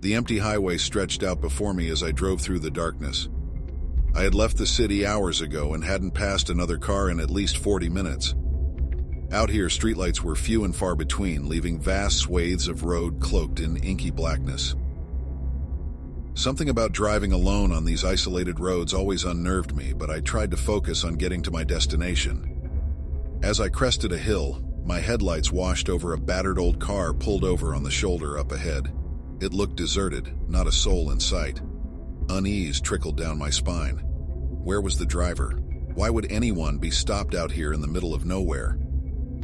The empty highway stretched out before me as I drove through the darkness. I had left the city hours ago and hadn't passed another car in at least 40 minutes. Out here, streetlights were few and far between, leaving vast swathes of road cloaked in inky blackness. Something about driving alone on these isolated roads always unnerved me, but I tried to focus on getting to my destination. As I crested a hill, my headlights washed over a battered old car pulled over on the shoulder up ahead. It looked deserted, not a soul in sight. Unease trickled down my spine. Where was the driver? Why would anyone be stopped out here in the middle of nowhere?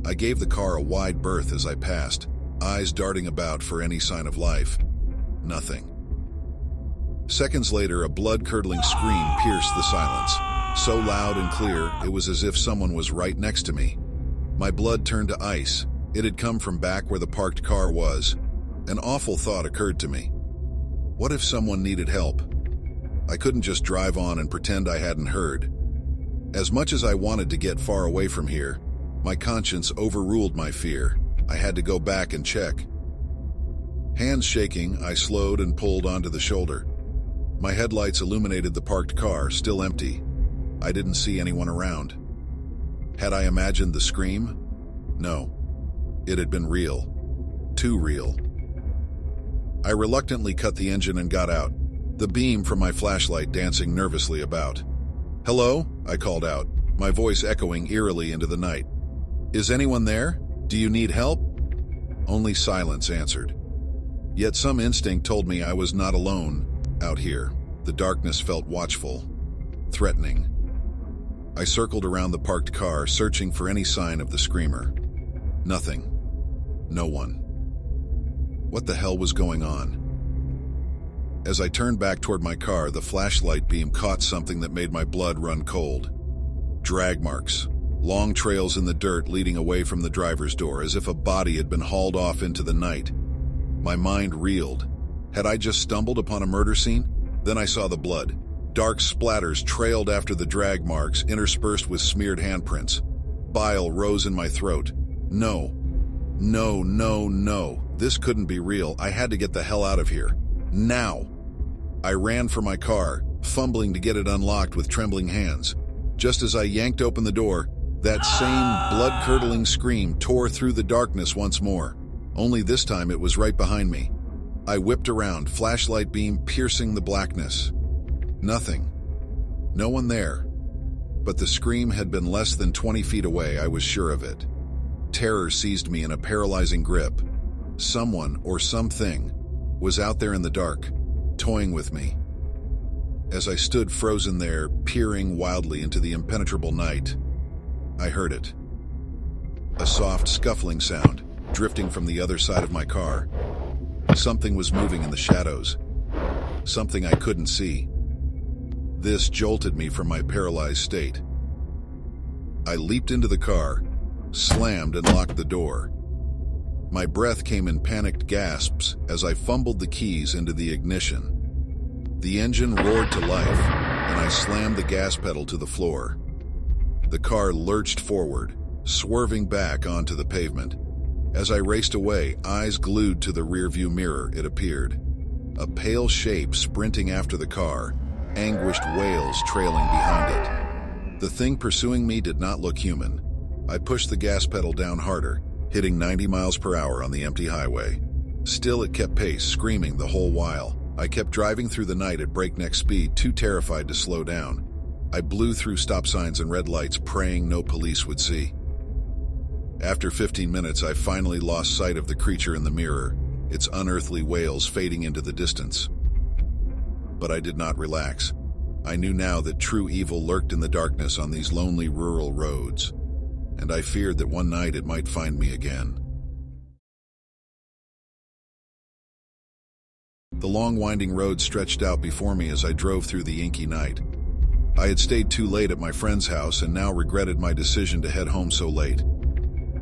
I gave the car a wide berth as I passed, eyes darting about for any sign of life. Nothing. Seconds later, a blood-curdling scream pierced the silence. So loud and clear, it was as if someone was right next to me. My blood turned to ice. It had come from back where the parked car was. An awful thought occurred to me. What if someone needed help? I couldn't just drive on and pretend I hadn't heard. As much as I wanted to get far away from here, my conscience overruled my fear. I had to go back and check. Hands shaking, I slowed and pulled onto the shoulder. My headlights illuminated the parked car, still empty. I didn't see anyone around. Had I imagined the scream? No. It had been real. Too real. I reluctantly cut the engine and got out, the beam from my flashlight dancing nervously about. "Hello?" I called out, my voice echoing eerily into the night. "Is anyone there? Do you need help?" Only silence answered. Yet some instinct told me I was not alone out here. The darkness felt watchful, threatening. I circled around the parked car, searching for any sign of the screamer. Nothing. No one. What the hell was going on? As I turned back toward my car, the flashlight beam caught something that made my blood run cold. Drag marks. Long trails in the dirt leading away from the driver's door, as if a body had been hauled off into the night. My mind reeled. Had I just stumbled upon a murder scene? Then I saw the blood. Dark splatters trailed after the drag marks, interspersed with smeared handprints. Bile rose in my throat. No. No, no, no. This couldn't be real. I had to get the hell out of here. Now. I ran for my car, fumbling to get it unlocked with trembling hands. Just as I yanked open the door, that same blood-curdling scream tore through the darkness once more. Only this time it was right behind me. I whipped around, flashlight beam piercing the blackness. Nothing. No one there. But the scream had been less than 20 feet away, I was sure of it. Terror seized me in a paralyzing grip. Someone, or something, was out there in the dark, toying with me. As I stood frozen there, peering wildly into the impenetrable night, I heard it. A soft, scuffling sound, drifting from the other side of my car. Something was moving in the shadows. Something I couldn't see. This jolted me from my paralyzed state. I leaped into the car, slammed and locked the door. My breath came in panicked gasps as I fumbled the keys into the ignition. The engine roared to life, and I slammed the gas pedal to the floor. The car lurched forward, swerving back onto the pavement. As I raced away, eyes glued to the rearview mirror, it appeared. A pale shape sprinting after the car, anguished wails trailing behind it. The thing pursuing me did not look human. I pushed the gas pedal down harder, hitting 90 miles per hour on the empty highway. Still it kept pace, screaming the whole while. I kept driving through the night at breakneck speed, too terrified to slow down. I blew through stop signs and red lights, praying no police would see. After 15 minutes, I finally lost sight of the creature in the mirror, its unearthly wails fading into the distance. But I did not relax. I knew now that true evil lurked in the darkness on these lonely rural roads, and I feared that one night it might find me again. The long winding road stretched out before me as I drove through the inky night. I had stayed too late at my friend's house and now regretted my decision to head home so late.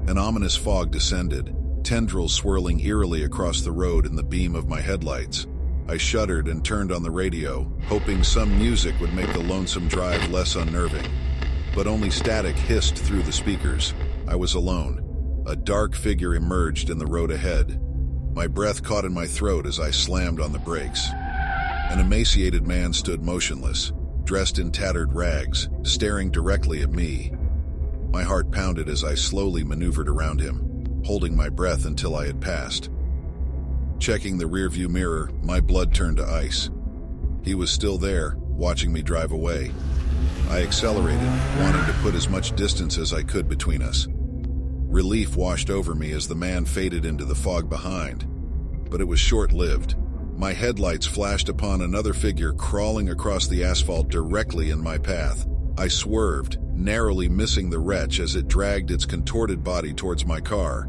An ominous fog descended, tendrils swirling eerily across the road in the beam of my headlights. I shuddered and turned on the radio, hoping some music would make the lonesome drive less unnerving. But only static hissed through the speakers. I was alone. A dark figure emerged in the road ahead. My breath caught in my throat as I slammed on the brakes. An emaciated man stood motionless, dressed in tattered rags, staring directly at me. My heart pounded as I slowly maneuvered around him, holding my breath until I had passed. Checking the rearview mirror, my blood turned to ice. He was still there, watching me drive away. I accelerated, wanting to put as much distance as I could between us. Relief washed over me as the man faded into the fog behind. But it was short-lived. My headlights flashed upon another figure crawling across the asphalt directly in my path. I swerved, narrowly missing the wretch as it dragged its contorted body towards my car.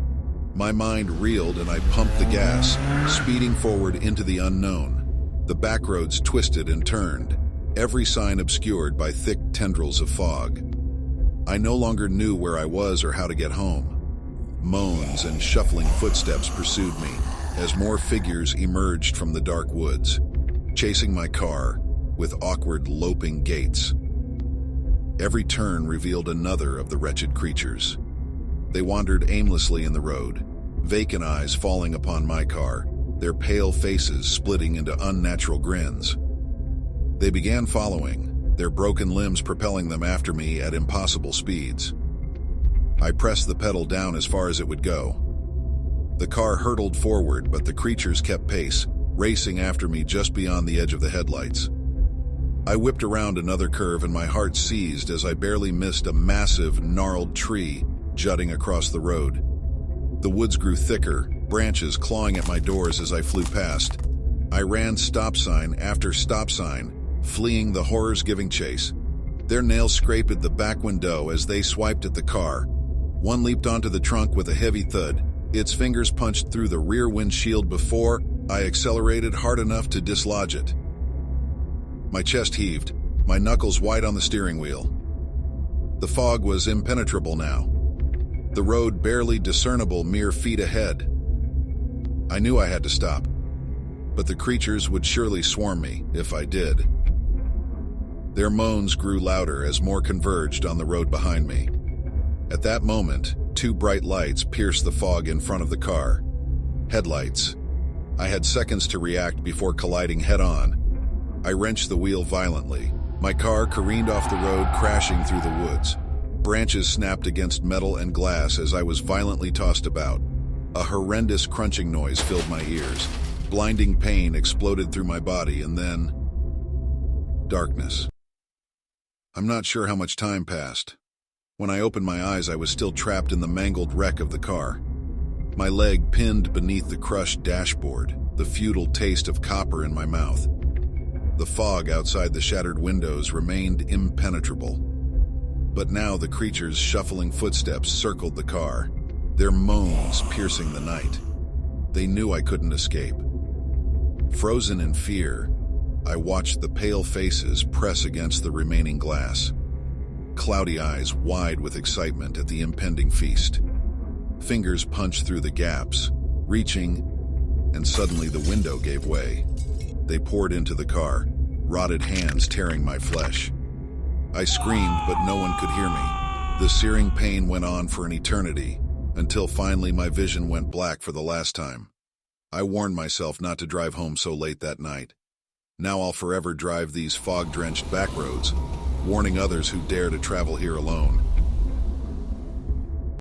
My mind reeled and I pumped the gas, speeding forward into the unknown. The backroads twisted and turned, every sign obscured by thick tendrils of fog. I no longer knew where I was or how to get home. Moans and shuffling footsteps pursued me as more figures emerged from the dark woods, chasing my car with awkward, loping gaits. Every turn revealed another of the wretched creatures. They wandered aimlessly in the road, vacant eyes falling upon my car, their pale faces splitting into unnatural grins. They began following, their broken limbs propelling them after me at impossible speeds. I pressed the pedal down as far as it would go. The car hurtled forward, but the creatures kept pace, racing after me just beyond the edge of the headlights. I whipped around another curve and my heart seized as I barely missed a massive, gnarled tree jutting across the road. The woods grew thicker, branches clawing at my doors as I flew past. I ran stop sign after stop sign, fleeing the horrors-giving chase. Their nails scraped the back window as they swiped at the car. One leaped onto the trunk with a heavy thud. Its fingers punched through the rear windshield before I accelerated hard enough to dislodge it. My chest heaved, my knuckles white on the steering wheel. The fog was impenetrable now, the road barely discernible mere feet ahead. I knew I had to stop, but the creatures would surely swarm me if I did. Their moans grew louder as more converged on the road behind me. At that moment, two bright lights pierced the fog in front of the car. Headlights. I had seconds to react before colliding head-on. I wrenched the wheel violently. My car careened off the road, crashing through the woods. Branches snapped against metal and glass as I was violently tossed about. A horrendous crunching noise filled my ears. Blinding pain exploded through my body, and then darkness. I'm not sure how much time passed. When I opened my eyes, I was still trapped in the mangled wreck of the car. My leg pinned beneath the crushed dashboard, the futile taste of copper in my mouth. The fog outside the shattered windows remained impenetrable. But now the creatures' shuffling footsteps circled the car, their moans piercing the night. They knew I couldn't escape. Frozen in fear, I watched the pale faces press against the remaining glass, cloudy eyes wide with excitement at the impending feast. Fingers punched through the gaps, reaching, and suddenly the window gave way. They poured into the car, rotted hands tearing my flesh. I screamed, but no one could hear me. The searing pain went on for an eternity, until finally my vision went black for the last time. I warned myself not to drive home so late that night. Now I'll forever drive these fog-drenched back roads, warning others who dare to travel here alone.